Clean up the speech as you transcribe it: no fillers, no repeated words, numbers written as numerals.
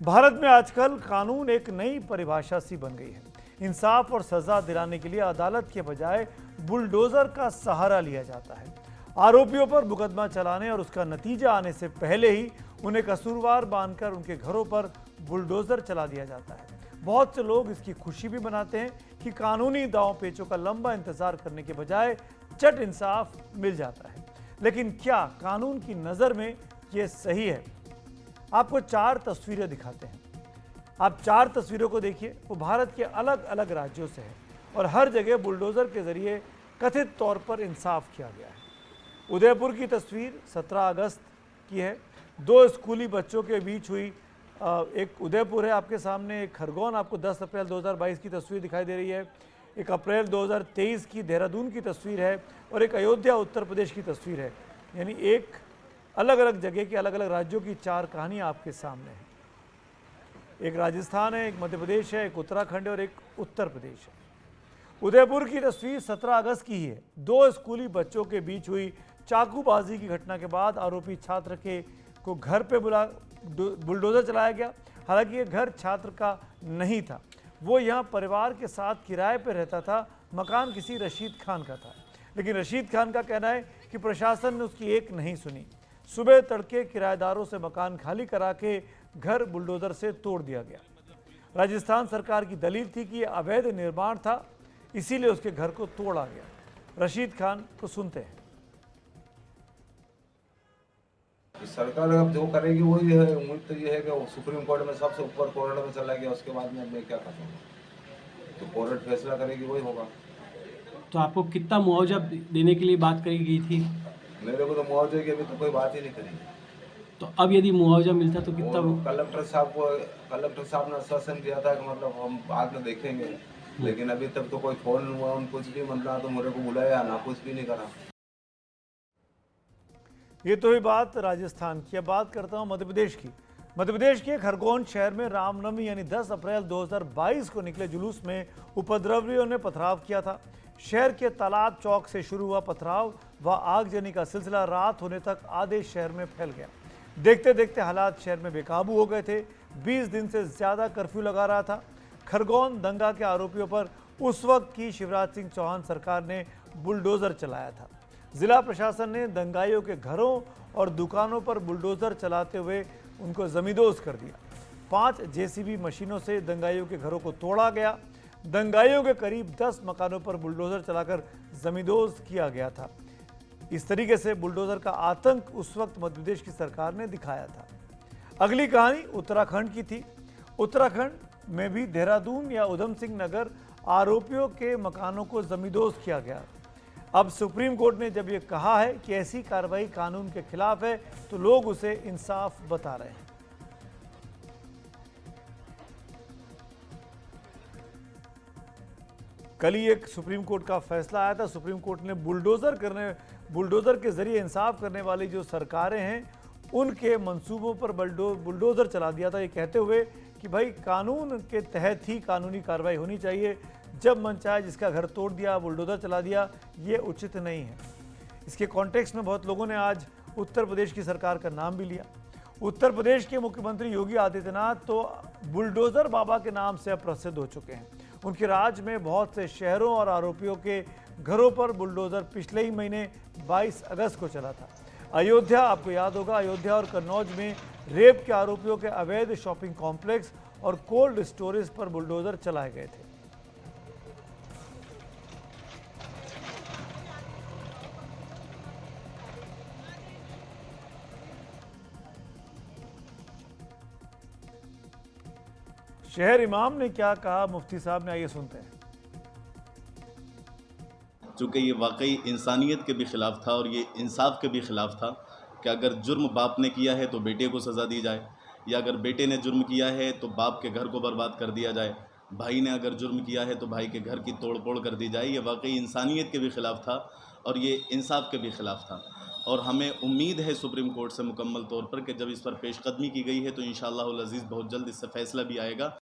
भारत में आजकल कानून एक नई परिभाषा सी बन गई है। इंसाफ और सजा दिलाने के लिए अदालत के बजाय बुलडोजर का सहारा लिया जाता है। आरोपियों पर मुकदमा चलाने और उसका नतीजा आने से पहले ही उन्हें कसूरवार मानकर उनके घरों पर बुलडोजर चला दिया जाता है। बहुत से लोग इसकी खुशी भी मनाते हैं कि कानूनी दांव पेचों का लंबा इंतजार करने के बजाय चट इंसाफ मिल जाता है। लेकिन क्या कानून की नज़र में ये सही है? आपको 4 तस्वीरें दिखाते हैं। आप 4 तस्वीरों को देखिए। वो भारत के अलग अलग राज्यों से है और हर जगह बुलडोजर के जरिए कथित तौर पर इंसाफ किया गया है। उदयपुर की तस्वीर 17 अगस्त की है। 2 स्कूली बच्चों के बीच हुई एक उदयपुर है आपके सामने। एक खरगोन आपको 10 अप्रैल 2022 की तस्वीर दिखाई दे रही है। एक अप्रैल 2023 की देहरादून की तस्वीर है और एक अयोध्या उत्तर प्रदेश की तस्वीर है। यानी एक अलग अलग जगह की अलग अलग राज्यों की 4 कहानियाँ आपके सामने हैं। एक राजस्थान है, एक मध्य प्रदेश है, एक उत्तराखंड है और एक उत्तर प्रदेश है। उदयपुर की तस्वीर 17 अगस्त की ही है। 2 स्कूली बच्चों के बीच हुई चाकूबाजी की घटना के बाद आरोपी छात्र को घर पे बुलडोजर चलाया गया। हालांकि ये घर छात्र का नहीं था, वो यहाँ परिवार के साथ किराए पर रहता था। मकान किसी रशीद खान का था, लेकिन रशीद खान का कहना है कि प्रशासन ने उसकी एक नहीं सुनी। सुबह तड़के किराएदारों से मकान खाली करा के घर बुलडोजर से तोड़ दिया गया। राजस्थान सरकार की दलील थी कि यह अवैध निर्माण था, इसीलिए उसके घर को तोड़ा गया। रशीद खान को सुनते हैं। सरकार अब जो करेगी वही है। उम्मीद तो ये है कि वो सुप्रीम कोर्ट में सबसे ऊपर कोर्ट में चला गया, उसके बाद में मैं क्या कर सकूँ। तो कोर्ट फैसला करेगी वही होगा। तो आपको कितना मुआवजा देने के लिए बात करी गई थी? मेरे को तो मुआवजे की अभी तो कोई बात ही नहीं करी। तो अब यदि मुआवजा मिलता तो कितना? कलेक्टर साहब ने आश्वासन दिया था कि मतलब हम बाद में देखेंगे, लेकिन अभी तक तो कोई फोन कुछ भी मतलब तो मेरे को बुलाया ना, कुछ भी नहीं करा। ये तो ही बात राजस्थान की। अब बात करता हूँ मध्य प्रदेश की। मध्य प्रदेश के खरगोन शहर में रामनवमी यानी 10 अप्रैल 2022 को निकले जुलूस में उपद्रवियों ने पथराव किया था। शहर के तालाब चौक से शुरू हुआ पथराव व आगजनी का सिलसिला रात होने तक आधे शहर में फैल गया। देखते देखते हालात शहर में बेकाबू हो गए थे। 20 दिन से ज़्यादा कर्फ्यू लगा रहा था। खरगोन दंगा के आरोपियों पर उस वक्त की शिवराज सिंह चौहान सरकार ने बुलडोजर चलाया था। जिला प्रशासन ने दंगाइयों के घरों और दुकानों पर बुलडोजर चलाते हुए उनको जमींदोज कर दिया। 5 जेसीबी मशीनों से दंगाइयों के घरों को तोड़ा गया। दंगाइयों के करीब 10 मकानों पर बुलडोजर चलाकर जमींदोज किया गया था। इस तरीके से बुलडोजर का आतंक उस वक्त मध्य प्रदेश की सरकार ने दिखाया था। अगली कहानी उत्तराखंड की थी। उत्तराखंड में भी देहरादून या उधम सिंह नगर आरोपियों के मकानों को जमींदोज किया गया। अब सुप्रीम कोर्ट ने जब ये कहा है कि ऐसी कार्रवाई कानून के खिलाफ है, तो लोग उसे इंसाफ बता रहे हैं। कल ही एक सुप्रीम कोर्ट का फैसला आया था। सुप्रीम कोर्ट ने बुलडोजर के जरिए इंसाफ करने वाली जो सरकारें हैं उनके मंसूबों पर बुलडोजर चला दिया था, ये कहते हुए कि भाई कानून के तहत ही कानूनी कार्रवाई होनी चाहिए। जब मन चाहे जिसका घर तोड़ दिया, बुलडोजर चला दिया, ये उचित नहीं है। इसके कॉन्टेक्स्ट में बहुत लोगों ने आज उत्तर प्रदेश की सरकार का नाम भी लिया। उत्तर प्रदेश के मुख्यमंत्री योगी आदित्यनाथ तो बुलडोजर बाबा के नाम से अब प्रसिद्ध हो चुके हैं। उनके राज में बहुत से शहरों और आरोपियों के घरों पर बुलडोजर पिछले ही महीने 22 अगस्त को चला था। अयोध्या, आपको याद होगा, अयोध्या और कन्नौज में रेप के आरोपियों के अवैध शॉपिंग कॉम्प्लेक्स और कोल्ड स्टोरेज पर बुलडोजर चलाए गए थे। शहर इमाम ने क्या कहा, मुफ्ती साहब ने, आइए सुनते हैं। चूँकि ये वाकई इंसानियत के भी ख़िलाफ़ था और ये इंसाफ के भी ख़िलाफ़ था कि अगर जुर्म बाप ने किया है तो बेटे को सज़ा दी जाए, या अगर बेटे ने जुर्म किया है तो बाप के घर को बर्बाद कर दिया जाए, भाई ने अगर जुर्म किया है तो भाई के घर की तोड़ फोड़ कर दी जाए। ये वाकई इंसानियत के भी ख़िलाफ़ था और ये इंसाफ के भी ख़िलाफ़ था। और हमें उम्मीद है सुप्रीम कोर्ट से मुकम्मल तौर पर कि जब इस पर पेशकदमी की गई है तो इंशाअल्लाह अज़ीज़ बहुत जल्द इससे फ़ैसला भी आएगा।